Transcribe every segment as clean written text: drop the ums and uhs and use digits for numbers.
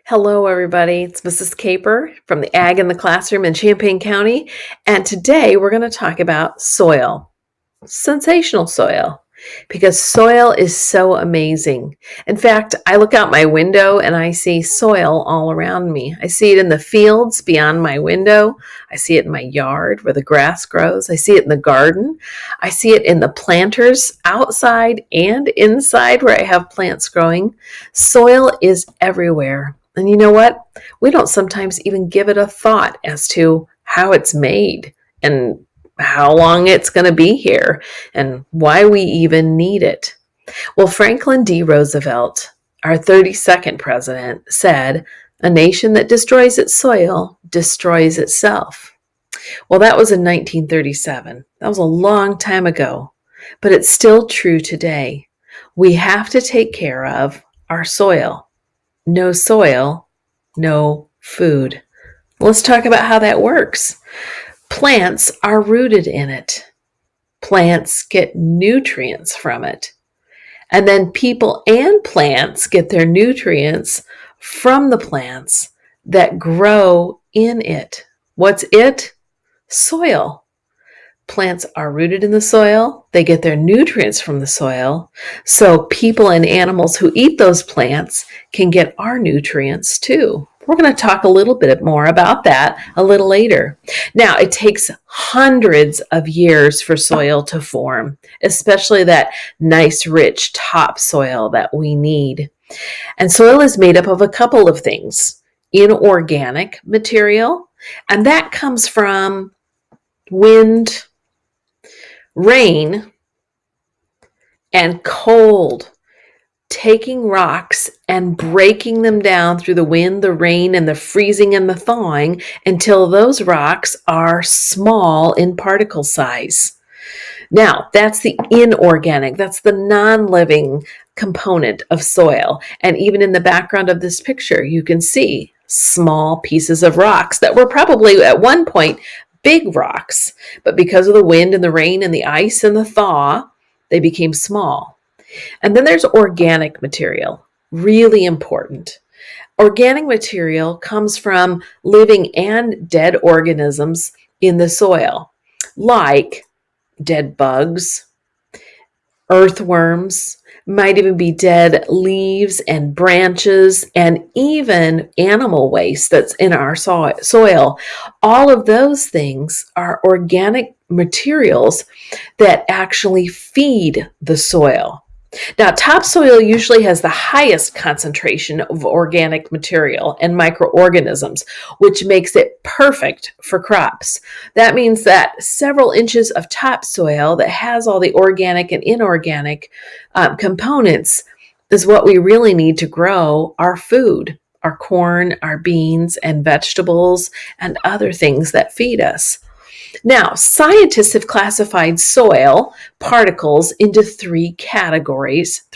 Hello, everybody. It's Mrs. Caper from the Ag in the Classroom in Champaign County. And today we're going to talk about soil, sensational soil, because soil is so amazing. In fact, I look out my window and I see soil all around me. I see it in the fields beyond my window. I see it in my yard where the grass grows. I see it in the garden. I see it in the planters outside and inside where I have plants growing. Soil is everywhere. And you know what? We don't sometimes even give it a thought as to how it's made and how long it's going to be here and why we even need it. Well, Franklin D. Roosevelt, our 32nd president, said, "A nation that destroys its soil destroys itself." Well, that was in 1937. That was a long time ago, but it's still true today. We have to take care of our soil. No soil, no food. Let's talk about how that works. Plants are rooted in it. Plants get nutrients from it. And then people and plants get their nutrients from the plants that grow in it. What's it? Soil. Plants are rooted in the soil. They get their nutrients from the soil. So people and animals who eat those plants can get our nutrients too. We're going to talk a little bit more about that a little later. Now, it takes hundreds of years for soil to form, especially that nice, rich topsoil that we need. And soil is made up of a couple of things. Inorganic material, and that comes from wind, rain, and cold, taking rocks and breaking them down through the wind, the rain, and the freezing and the thawing until those rocks are small in particle size. Now, that's the inorganic, that's the non-living component of soil. And even in the background of this picture, you can see small pieces of rocks that were probably at one point big rocks, but because of the wind and the rain and the ice and the thaw, they became small. And then there's organic material, really important. Organic material comes from living and dead organisms in the soil, like dead bugs, earthworms, might even be dead leaves and branches, and even animal waste that's in our soil. All of those things are organic materials that actually feed the soil. Now, topsoil usually has the highest concentration of organic material and microorganisms, which makes it perfect for crops. That means that several inches of topsoil that has all the organic and inorganic components is what we really need to grow our food, our corn, our beans, and vegetables, and other things that feed us. Now, scientists have classified soil particles into three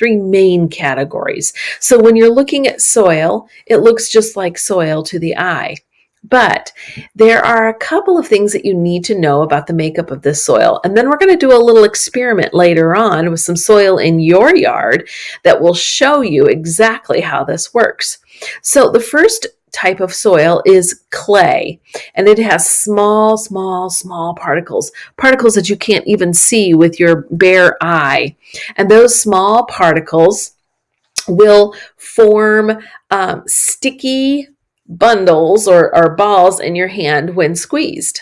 main categories. So when you're looking at soil, it looks just like soil to the eye. But there are a couple of things that you need to know about the makeup of this soil. And then we're going to do a little experiment later on with some soil in your yard that will show you exactly how this works. So the first type of soil is clay, and it has small particles that you can't even see with your bare eye. And those small particles will form sticky bundles or balls in your hand when squeezed.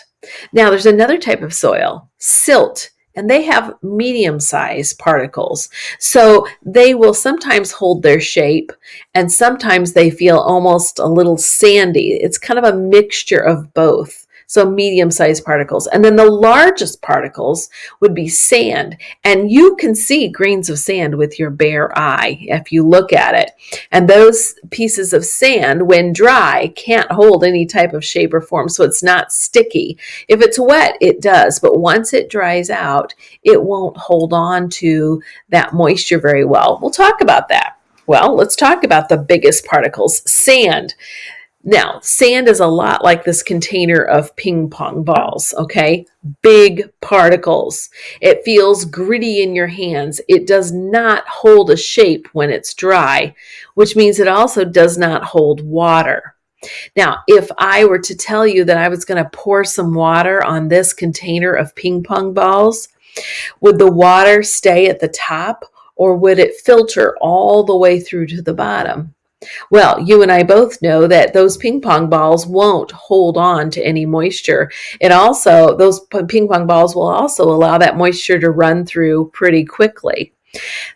Now, there's another type of soil, silt, and they have medium-sized particles. So they will sometimes hold their shape, and sometimes they feel almost a little sandy. It's kind of a mixture of both. So medium-sized particles. And then the largest particles would be sand. And you can see grains of sand with your bare eye if you look at it. And those pieces of sand, when dry, can't hold any type of shape or form, so it's not sticky. If it's wet, it does. But once it dries out, it won't hold on to that moisture very well. We'll talk about that. Well, let's talk about the biggest particles, sand. Now, sand is a lot like this container of ping pong balls, okay? Big particles. It feels gritty in your hands. It does not hold a shape when it's dry, which means it also does not hold water. Now, if I were to tell you that I was going to pour some water on this container of ping pong balls, would the water stay at the top or would it filter all the way through to the bottom? Well, you and I both know that those ping pong balls won't hold on to any moisture. Those ping pong balls will also allow that moisture to run through pretty quickly.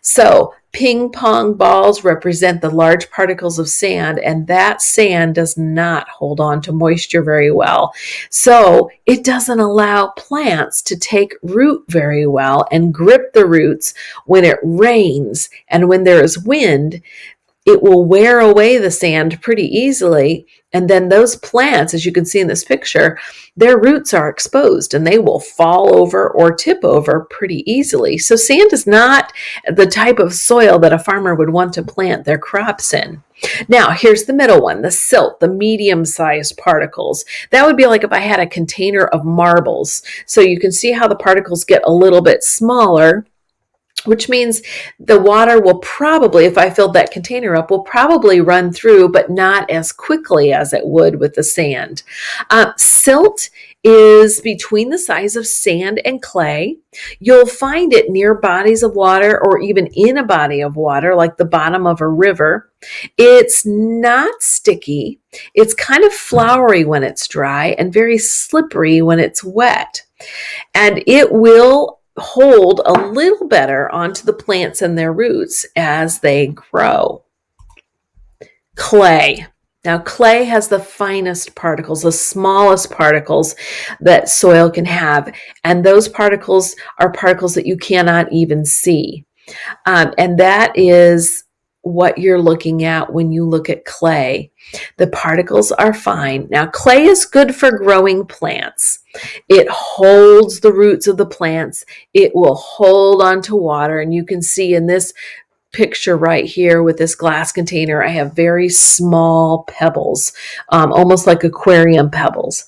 So ping pong balls represent the large particles of sand, and that sand does not hold on to moisture very well. So it doesn't allow plants to take root very well and grip the roots when it rains and when there is wind. It will wear away the sand pretty easily. And then those plants, as you can see in this picture, their roots are exposed and they will fall over or tip over pretty easily. So sand is not the type of soil that a farmer would want to plant their crops in. Now, here's the middle one, the silt, the medium-sized particles. That would be like if I had a container of marbles. So you can see how the particles get a little bit smaller, which means the water will probably, if I filled that container up, will probably run through, but not as quickly as it would with the sand. Silt is between the size of sand and clay. You'll find it near bodies of water or even in a body of water, like the bottom of a river. It's not sticky. It's kind of floury when it's dry and very slippery when it's wet. And it will hold a little better onto the plants and their roots as they grow. Clay. Now, clay has the finest particles, the smallest particles that soil can have. And those particles are particles that you cannot even see. And that is what you're looking at when you look at clay. The particles are fine. Now, clay is good for growing plants. It holds the roots of the plants. It will hold onto water. And you can see in this picture right here with this glass container, I have very small pebbles, almost like aquarium pebbles.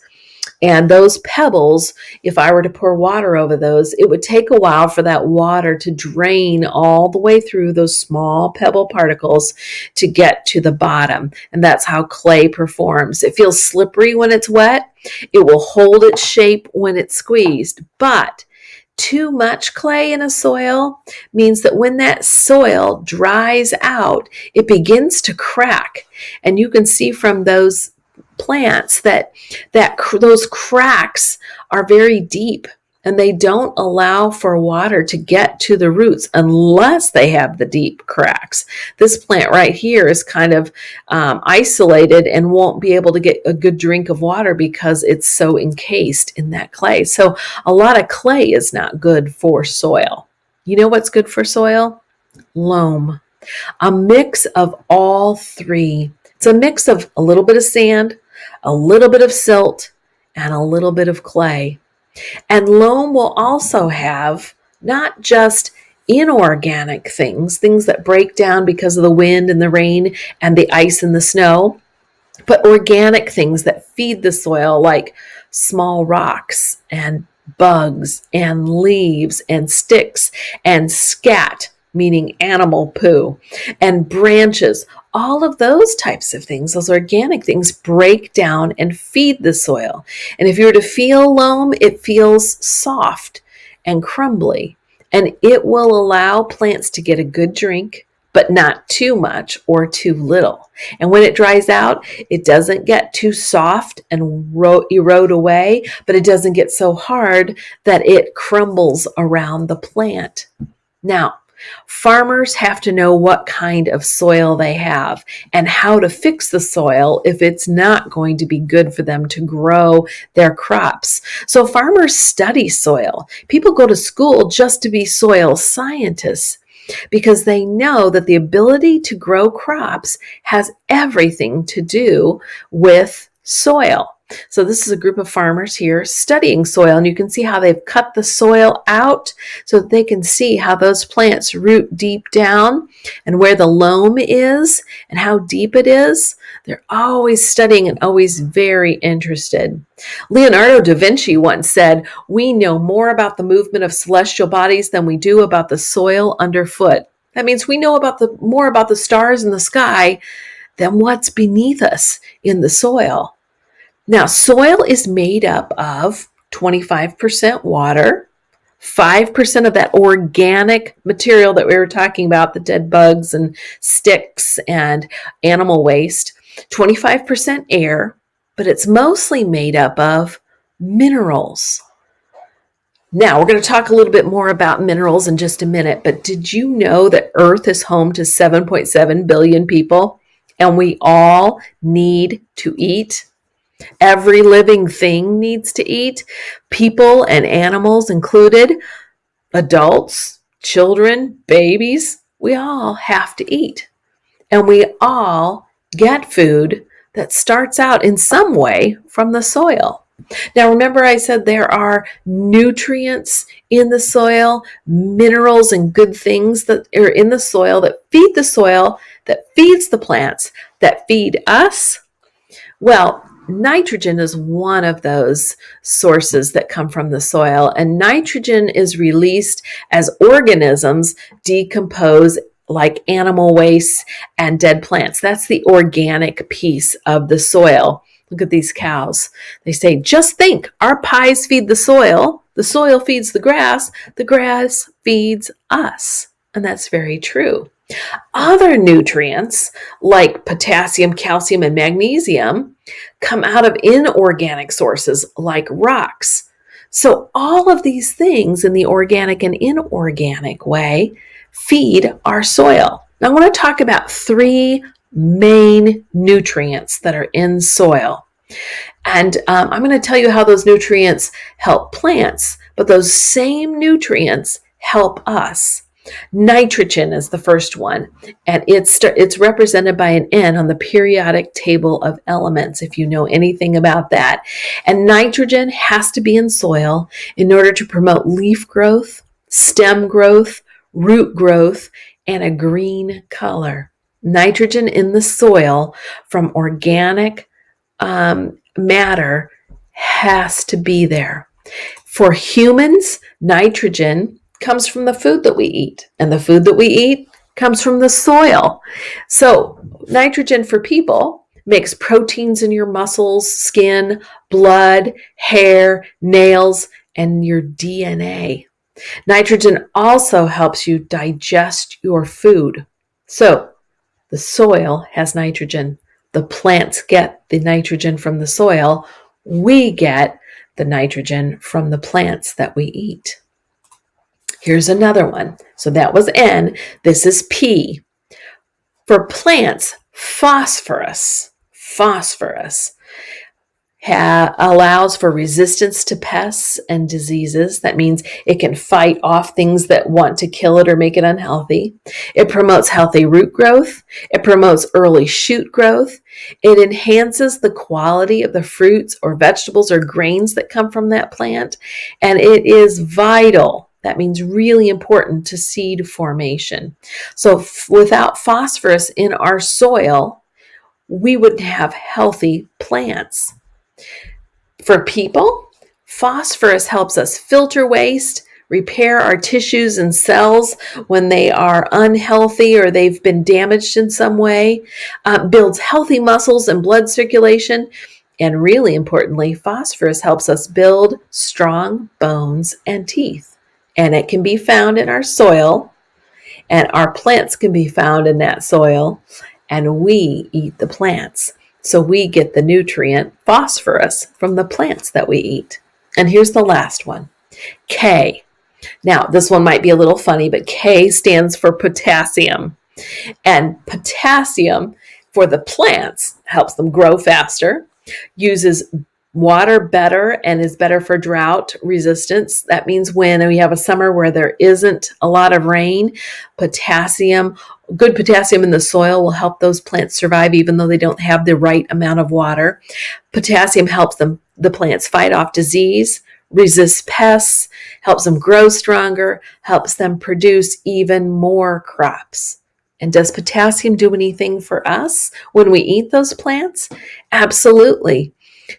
And those pebbles, if I were to pour water over those, it would take a while for that water to drain all the way through those small pebble particles to get to the bottom. And that's how clay performs. It feels slippery when it's wet. It will hold its shape when it's squeezed. But too much clay in a soil means that when that soil dries out, it begins to crack. And you can see from those plants that those cracks are very deep and they don't allow for water to get to the roots unless they have the deep cracks. This plant right here is kind of isolated and won't be able to get a good drink of water because it's so encased in that clay. So a lot of clay is not good for soil. You know what's good for soil? Loam. A mix of all three. It's a mix of a little bit of sand, a little bit of silt, and a little bit of clay. And loam will also have not just inorganic things that break down because of the wind and the rain and the ice and the snow, but organic things that feed the soil, like small rocks and bugs and leaves and sticks and scat, meaning animal poo, and branches. All of those types of things, those organic things, break down and feed the soil. And if you were to feel loam, it feels soft and crumbly, and it will allow plants to get a good drink, but not too much or too little. And when it dries out, it doesn't get too soft and erode away, but it doesn't get so hard that it crumbles around the plant. Now, farmers have to know what kind of soil they have and how to fix the soil if it's not going to be good for them to grow their crops. So farmers study soil. People go to school just to be soil scientists because they know that the ability to grow crops has everything to do with soil. So this is a group of farmers here studying soil, and you can see how they've cut the soil out so that they can see how those plants root deep down and where the loam is and how deep it is. They're always studying and always very interested. Leonardo da Vinci once said, "We know more about the movement of celestial bodies than we do about the soil underfoot." That means we know more about the stars in the sky than what's beneath us in the soil. Now, soil is made up of 25% water, 5% of that organic material that we were talking about, the dead bugs and sticks and animal waste, 25% air, but it's mostly made up of minerals. Now, we're going to talk a little bit more about minerals in just a minute, but did you know that Earth is home to 7.7 billion people and we all need to eat? Every living thing needs to eat, people and animals included, adults, children, babies. We all have to eat. And we all get food that starts out in some way from the soil. Now, remember I said there are nutrients in the soil, minerals and good things that are in the soil, that feeds the plants, that feed us. Well, nitrogen is one of those sources that come from the soil, and nitrogen is released as organisms decompose like animal waste and dead plants. That's the organic piece of the soil. Look at these cows. They say, just think, our pies feed the soil feeds the grass feeds us. And that's very true. Other nutrients like potassium, calcium, and magnesium come out of inorganic sources like rocks. So all of these things in the organic and inorganic way feed our soil. Now I want to talk about 3 main nutrients that are in soil. And I'm going to tell you how those nutrients help plants, but those same nutrients help us. Nitrogen is the first one, and it's represented by an N on the periodic table of elements, if you know anything about that. And nitrogen has to be in soil in order to promote leaf growth, stem growth, root growth, and a green color. Nitrogen in the soil from organic matter has to be there. For humans, nitrogen comes from the food that we eat, and the food that we eat comes from the soil. So nitrogen for people makes proteins in your muscles, skin, blood, hair, nails, and your DNA. Nitrogen also helps you digest your food. So the soil has nitrogen. The plants get the nitrogen from the soil. We get the nitrogen from the plants that we eat. Here's another one. So that was N. This is P. For plants, phosphorus allows for resistance to pests and diseases. That means it can fight off things that want to kill it or make it unhealthy. It promotes healthy root growth. It promotes early shoot growth. It enhances the quality of the fruits or vegetables or grains that come from that plant. And it is vital. That means really important to seed formation. So without phosphorus in our soil, we wouldn't have healthy plants. For people, phosphorus helps us filter waste, repair our tissues and cells when they are unhealthy or they've been damaged in some way, builds healthy muscles and blood circulation, and really importantly, phosphorus helps us build strong bones and teeth. And it can be found in our soil, and our plants can be found in that soil, and we eat the plants. So we get the nutrient phosphorus from the plants that we eat. And here's the last one, K. Now, this one might be a little funny, but K stands for potassium. And potassium for the plants helps them grow faster, uses water better and is better for drought resistance. That means when we have a summer where there isn't a lot of rain, good potassium in the soil will help those plants survive even though they don't have the right amount of water. Potassium helps the plants fight off disease, resist pests, helps them grow stronger, helps them produce even more crops. And does potassium do anything for us when we eat those plants? Absolutely.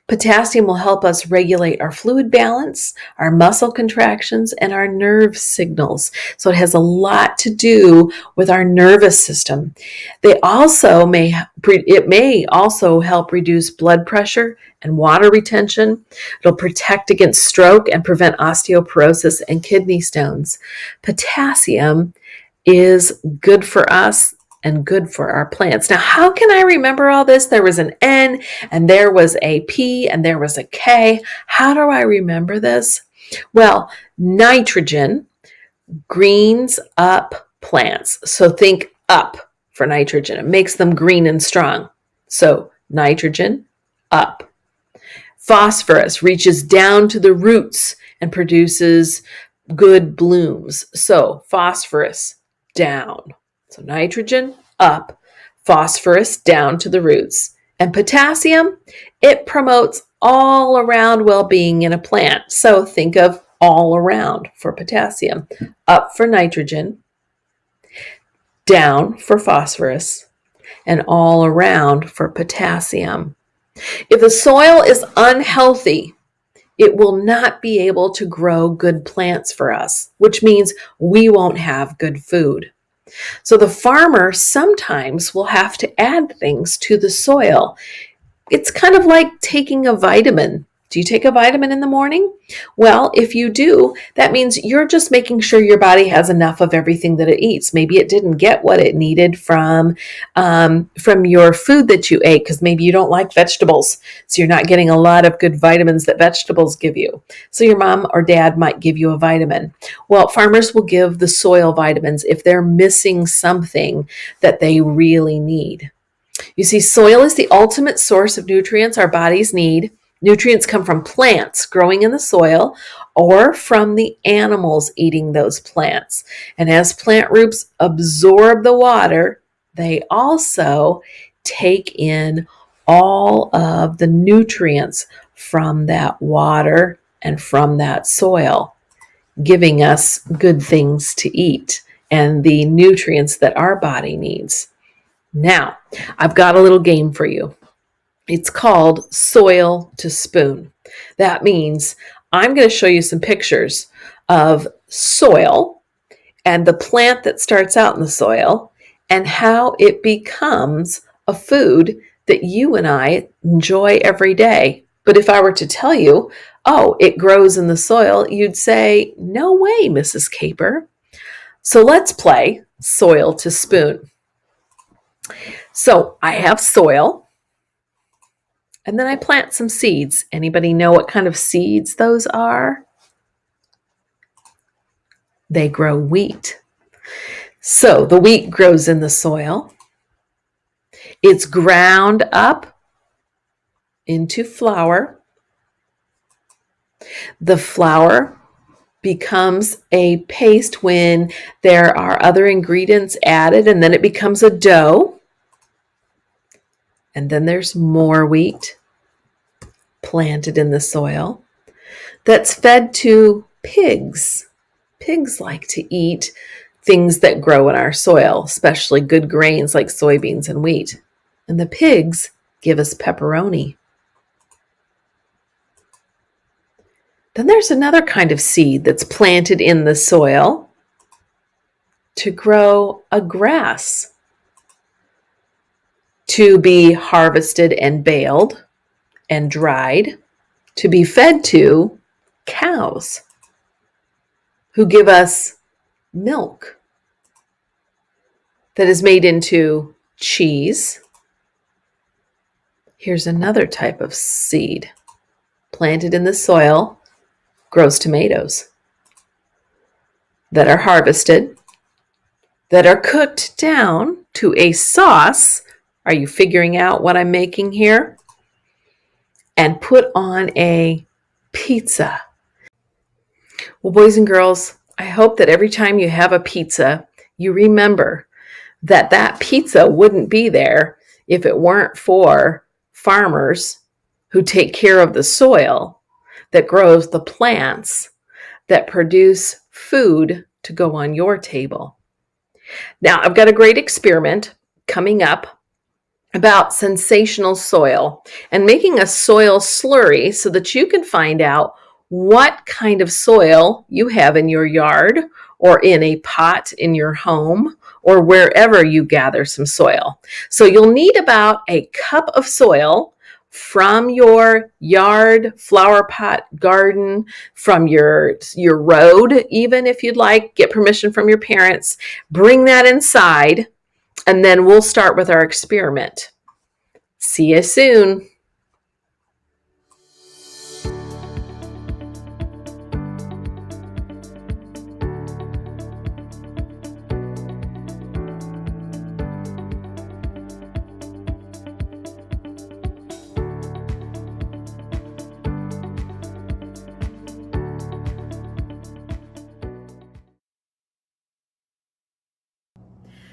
Potassium will help us regulate our fluid balance, our muscle contractions, and our nerve signals. So it has a lot to do with our nervous system. It may also help reduce blood pressure and water retention. It'll protect against stroke and prevent osteoporosis and kidney stones. Potassium is good for us and good for our plants. Now, how can I remember all this? There was an N and there was a P and there was a K. How do I remember this? Well, nitrogen greens up plants. So think up for nitrogen. It makes them green and strong. So nitrogen, up. Phosphorus reaches down to the roots and produces good blooms. So phosphorus, down. So nitrogen, up. Phosphorus, down to the roots. And potassium, it promotes all around well-being in a plant. So think of all around for potassium. Up for nitrogen, down for phosphorus, and all around for potassium. If the soil is unhealthy, it will not be able to grow good plants for us, which means we won't have good food. So the farmer sometimes will have to add things to the soil. It's kind of like taking a vitamin. Do you take a vitamin in the morning? Well, if you do, that means you're just making sure your body has enough of everything that it eats. Maybe it didn't get what it needed from your food that you ate because maybe you don't like vegetables. So you're not getting a lot of good vitamins that vegetables give you. So your mom or dad might give you a vitamin. Well, farmers will give the soil vitamins if they're missing something that they really need. You see, soil is the ultimate source of nutrients our bodies need. Nutrients come from plants growing in the soil or from the animals eating those plants. And as plant roots absorb the water, they also take in all of the nutrients from that water and from that soil, giving us good things to eat and the nutrients that our body needs. Now, I've got a little game for you. It's called soil to spoon. That means I'm going to show you some pictures of soil and the plant that starts out in the soil and how it becomes a food that you and I enjoy every day. But if I were to tell you, oh, it grows in the soil, you'd say, no way, Mrs. Caper. So let's play soil to spoon. So I have soil. And then I plant some seeds. Anybody know what kind of seeds those are? They grow wheat. So the wheat grows in the soil. It's ground up into flour. The flour becomes a paste when there are other ingredients added, and then it becomes a dough. And then there's more wheat planted in the soil that's fed to pigs. Pigs like to eat things that grow in our soil, especially good grains like soybeans and wheat. And the pigs give us pepperoni. Then there's another kind of seed that's planted in the soil to grow a grass, to be harvested and baled and dried, to be fed to cows who give us milk that is made into cheese. Here's another type of seed planted in the soil, grows tomatoes that are harvested, that are cooked down to a sauce. Are you figuring out what I'm making here? and put on a pizza. Well, boys and girls, I hope that every time you have a pizza, you remember that that pizza wouldn't be there if it weren't for farmers who take care of the soil that grows the plants that produce food to go on your table. Now, I've got a great experiment coming up about sensational soil and making a soil slurry so that you can find out what kind of soil you have in your yard or in a pot in your home or wherever you gather some soil. So you'll need about a cup of soil from your yard, flower pot, garden, from your road, even if you'd like, get permission from your parents, bring that inside, and then we'll start with our experiment. See you soon.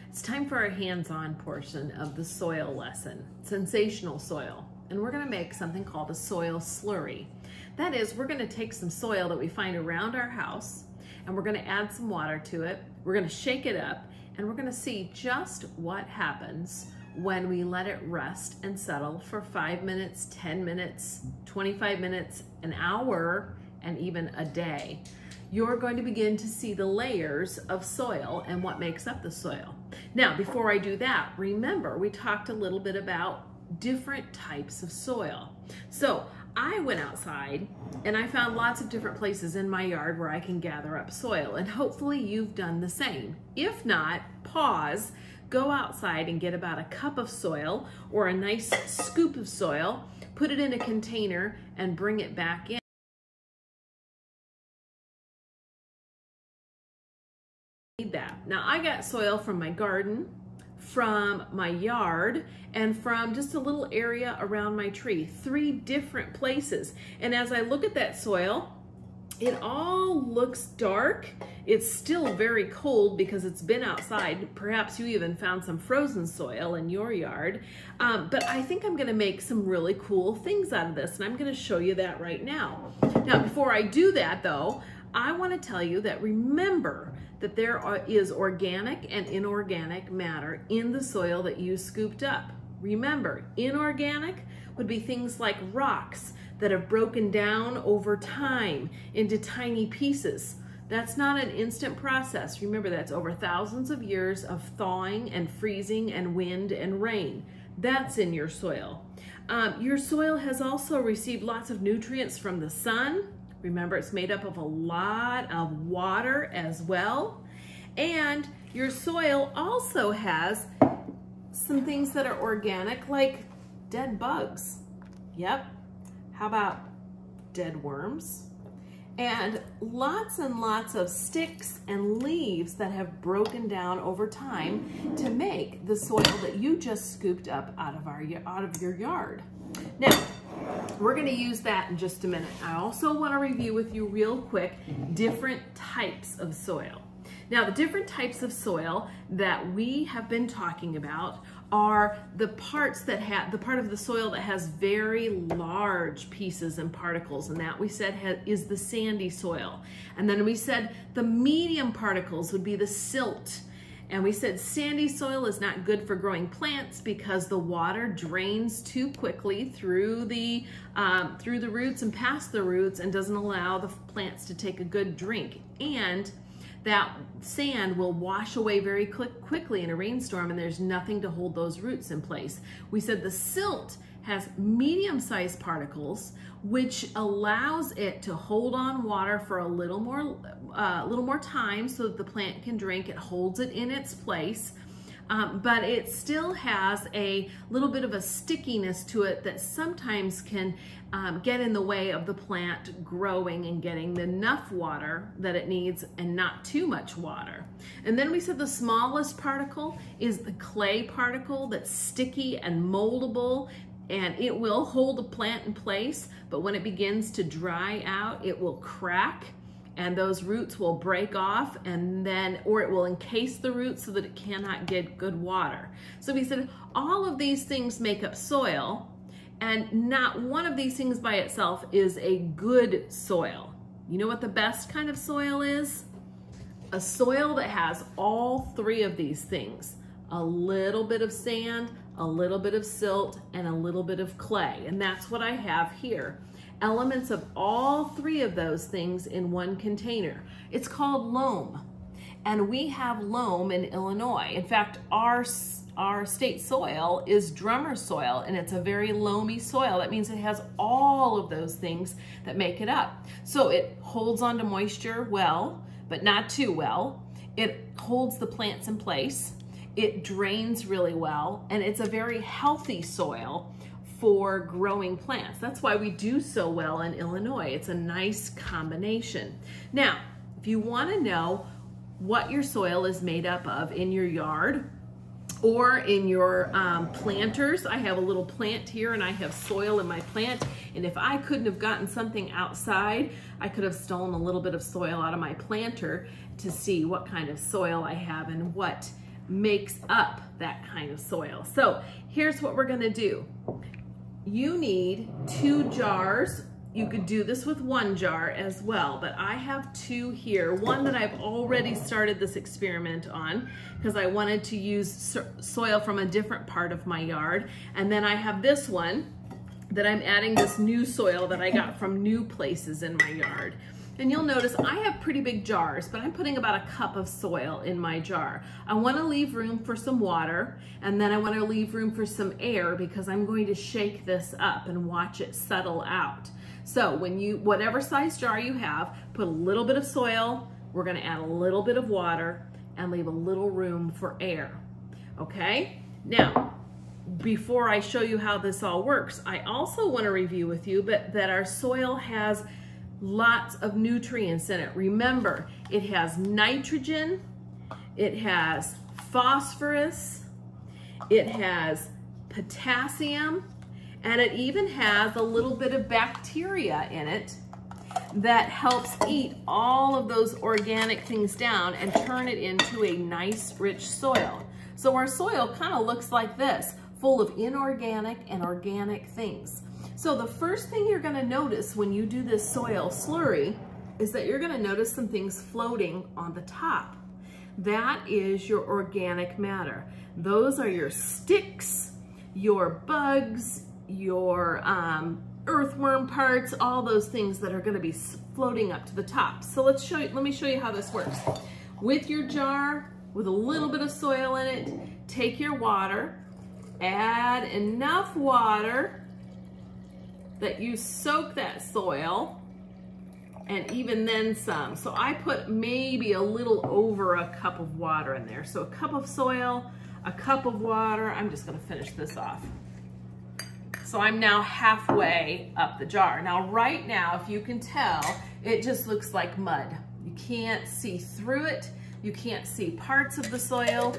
It's time for our hands-on portion of the soil lesson, sensational soil. And we're going to make something called a soil slurry. That is, we're going to take some soil that we find around our house and we're going to add some water to it. We're going to shake it up and we're going to see just what happens when we let it rest and settle for 5 minutes, 10 minutes, 25 minutes, an hour, and even a day. You're going to begin to see the layers of soil and what makes up the soil. Now, before I do that, remember we talked a little bit about different types of soil. So I went outside and I found lots of different places in my yard where I can gather up soil, and hopefully you've done the same. If not, pause, go outside and get about a cup of soil or a nice scoop of soil, put it in a container and bring it back in. That. Now I got soil from my garden, from my yard, and from just a little area around my tree. 3 different places. And as I look at that soil, it all looks dark. It's still very cold because it's been outside. Perhaps you even found some frozen soil in your yard. But I think I'm gonna make some really cool things out of this, and I'm gonna show you that right now. Now, before I do that though, I wanna tell you that remember that there is organic and inorganic matter in the soil that you scooped up. Remember, inorganic would be things like rocks that have broken down over time into tiny pieces. That's not an instant process. Remember, that's over thousands of years of thawing and freezing and wind and rain. That's in your soil. Your soil has also received lots of nutrients from the sun. Remember, it's made up of a lot of water as well. And your soil also has some things that are organic, like dead bugs. Yep. How about dead worms? And lots of sticks and leaves that have broken down over time to make the soil that you just scooped up out of your yard. Now, we're going to use that in just a minute. I also want to review with you real quick different types of soil. Now, the different types of soil that we have been talking about are the parts that have the part of the soil that has very large pieces and particles, and that we said is the sandy soil. And then we said the medium particles would be the silt. And we said sandy soil is not good for growing plants because the water drains too quickly through the roots and past the roots and doesn't allow the plants to take a good drink. And that sand will wash away very quickly in a rainstorm, and there's nothing to hold those roots in place. We said the silt has medium-sized particles, which allows it to hold on water for a little more time so that the plant can drink. It holds it in its place, but it still has a little bit of a stickiness to it that sometimes can get in the way of the plant growing and getting enough water that it needs and not too much water. And then we said the smallest particle is the clay particle that's sticky and moldable. and it will hold a plant in place, but when it begins to dry out, it will crack and those roots will break off, and then, or it will encase the roots so that it cannot get good water. So we said all of these things make up soil, and not one of these things by itself is a good soil. You know what the best kind of soil is? A soil that has all three of these things: a little bit of sand, a little bit of silt, and a little bit of clay. And that's what I have here. Elements of all three of those things in one container. It's called loam. And we have loam in Illinois. In fact, our state soil is drummer soil, and it's a very loamy soil. That means it has all of those things that make it up. So it holds onto moisture well, but not too well. It holds the plants in place. It drains really well, and it's a very healthy soil for growing plants. That's why we do so well in Illinois. It's a nice combination. Now, if you want to know what your soil is made up of in your yard or in your planters, I have a little plant here and I have soil in my plant, and if I couldn't have gotten something outside, I could have stolen a little bit of soil out of my planter to see what kind of soil I have and what makes up that kind of soil. So here's what we're gonna do. You need 2 jars. You could do this with 1 jar as well, but I have 2 here. One that I've already started this experiment on because I wanted to use soil from a different part of my yard. And then I have this one that I'm adding this new soil that I got from new places in my yard. And you'll notice I have pretty big jars, but I'm putting about a cup of soil in my jar. I want to leave room for some water, and then I want to leave room for some air because I'm going to shake this up and watch it settle out. So when whatever size jar you have, put a little bit of soil, we're going to add a little bit of water and leave a little room for air. Okay? Now, before I show you how this all works, I also want to review with you that our soil has lots of nutrients in it. Remember, it has nitrogen, it has phosphorus, it has potassium, and it even has a little bit of bacteria in it that helps eat all of those organic things down and turn it into a nice, rich soil. So our soil kind of looks like this, full of inorganic and organic things. So the first thing you're going to notice when you do this soil slurry is that you're going to notice some things floating on the top. That is your organic matter. Those are your sticks, your bugs, your earthworm parts, all those things that are going to be floating up to the top. So let me show you how this works. With your jar, with a little bit of soil in it, take your water, add enough water that you soak that soil, and even then some. So I put maybe a little over a cup of water in there. So a cup of soil, a cup of water. I'm just gonna finish this off. So I'm now halfway up the jar. Now right now, if you can tell, it just looks like mud. You can't see through it. You can't see parts of the soil.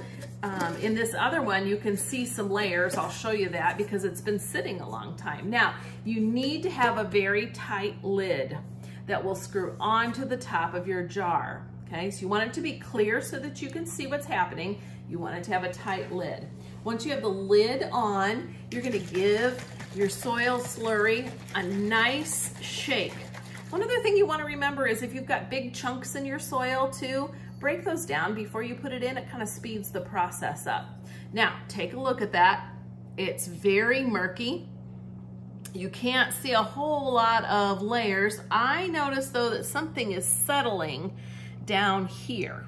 In this other one, you can see some layers. I'll show you that because it's been sitting a long time. Now, you need to have a very tight lid that will screw onto the top of your jar. Okay, so you want it to be clear so that you can see what's happening. You want it to have a tight lid. Once you have the lid on, you're gonna give your soil slurry a nice shake. One other thing you wanna remember is if you've got big chunks in your soil too, break those down before you put it in. It kind of speeds the process up. Now, take a look at that. It's very murky. You can't see a whole lot of layers. I notice though that something is settling down here,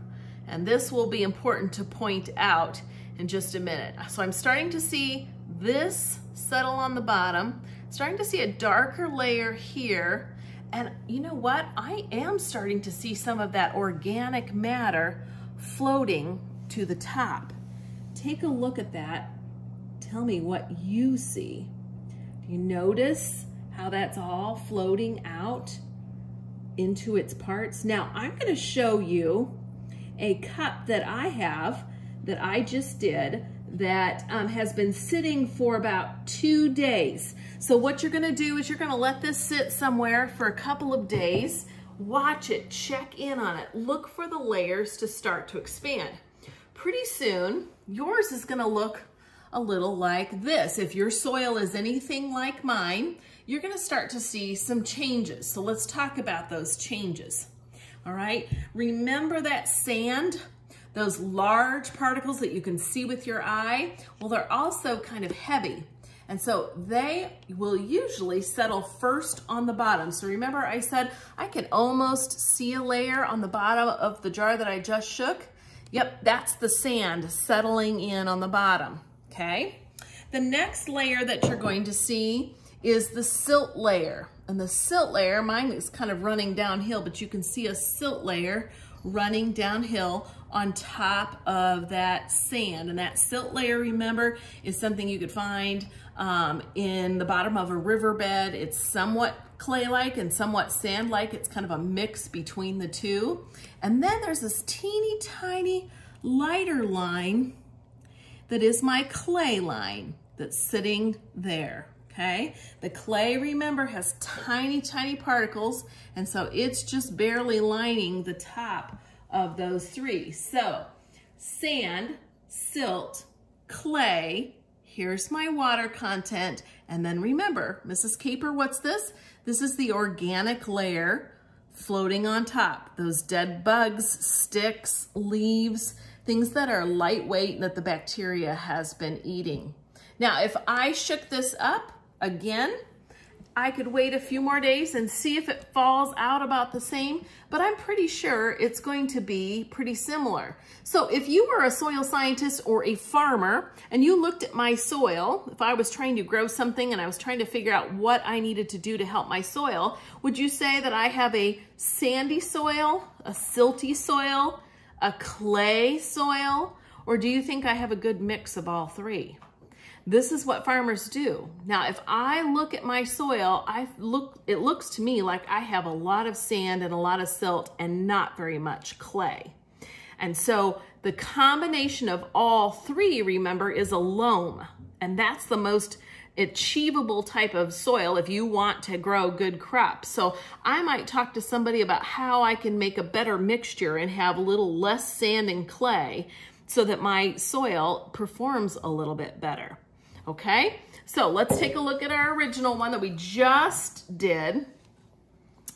and this will be important to point out in just a minute. So I'm starting to see this settle on the bottom, starting to see a darker layer here. And you know what? I am starting to see some of that organic matter floating to the top. Take a look at that. Tell me what you see. Do you notice how that's all floating out into its parts? Now, I'm going to show you a cup that I have that I just did that has been sitting for about 2 days. So what you're gonna do is you're gonna let this sit somewhere for a couple of days. Watch it, check in on it. Look for the layers to start to expand. Pretty soon, yours is gonna look a little like this. If your soil is anything like mine, you're gonna start to see some changes. So let's talk about those changes. All right, remember that sand, those large particles that you can see with your eye? Well, they're also kind of heavy. And so they will usually settle first on the bottom. So remember I said I can almost see a layer on the bottom of the jar that I just shook? Yep, that's the sand settling in on the bottom, okay? The next layer that you're going to see is the silt layer. And the silt layer, mine is kind of running downhill, but you can see a silt layer running downhill on top of that sand. And that silt layer, remember, is something you could find in the bottom of a riverbed. It's somewhat clay-like and somewhat sand-like. It's kind of a mix between the two. And then there's this teeny tiny lighter line that is my clay line that's sitting there. Okay, the clay, remember, has tiny, tiny particles, and so it's just barely lining the top of those three. So, sand, silt, clay, here's my water content, and then remember, Mrs. Caper, what's this? This is the organic layer floating on top. Those dead bugs, sticks, leaves, things that are lightweight and that the bacteria has been eating. Now, if I shook this up, again, I could wait a few more days and see if it falls out about the same, but I'm pretty sure it's going to be pretty similar. So if you were a soil scientist or a farmer and you looked at my soil, if I was trying to grow something and I was trying to figure out what I needed to do to help my soil, would you say that I have a sandy soil, a silty soil, a clay soil, or do you think I have a good mix of all three? This is what farmers do. Now, if I look at my soil, it looks to me like I have a lot of sand and a lot of silt and not very much clay. And so the combination of all three, remember, is a loam. And that's the most achievable type of soil if you want to grow good crops. So I might talk to somebody about how I can make a better mixture and have a little less sand and clay so that my soil performs a little bit better. Okay, so let's take a look at our original one that we just did.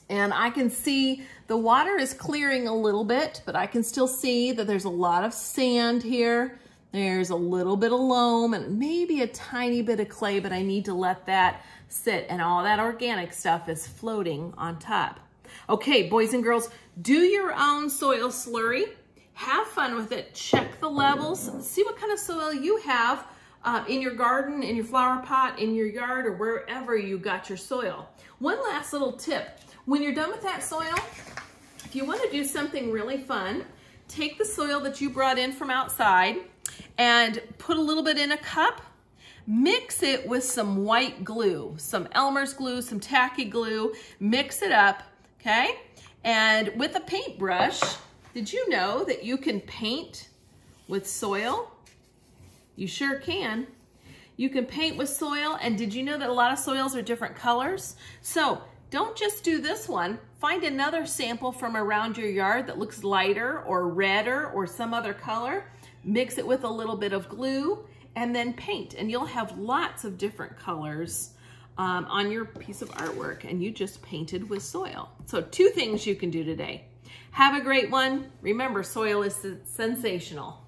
And I can see the water is clearing a little bit, but I can still see that there's a lot of sand here. There's a little bit of loam and maybe a tiny bit of clay, but I need to let that sit, and all that organic stuff is floating on top. Okay, boys and girls, do your own soil slurry. Have fun with it. Check the levels. See what kind of soil you have in your garden, in your flower pot, in your yard, or wherever you got your soil. One last little tip. When you're done with that soil, if you want to do something really fun, take the soil that you brought in from outside and put a little bit in a cup, mix it with some white glue, some Elmer's glue, some tacky glue, mix it up, okay? And with a paintbrush, did you know that you can paint with soil? You sure can. You can paint with soil, and did you know that a lot of soils are different colors? So don't just do this one. Find another sample from around your yard that looks lighter or redder or some other color. Mix it with a little bit of glue and then paint, and you'll have lots of different colors on your piece of artwork, and you just painted with soil. So 2 things you can do today. Have a great one. Remember, soil is sensational.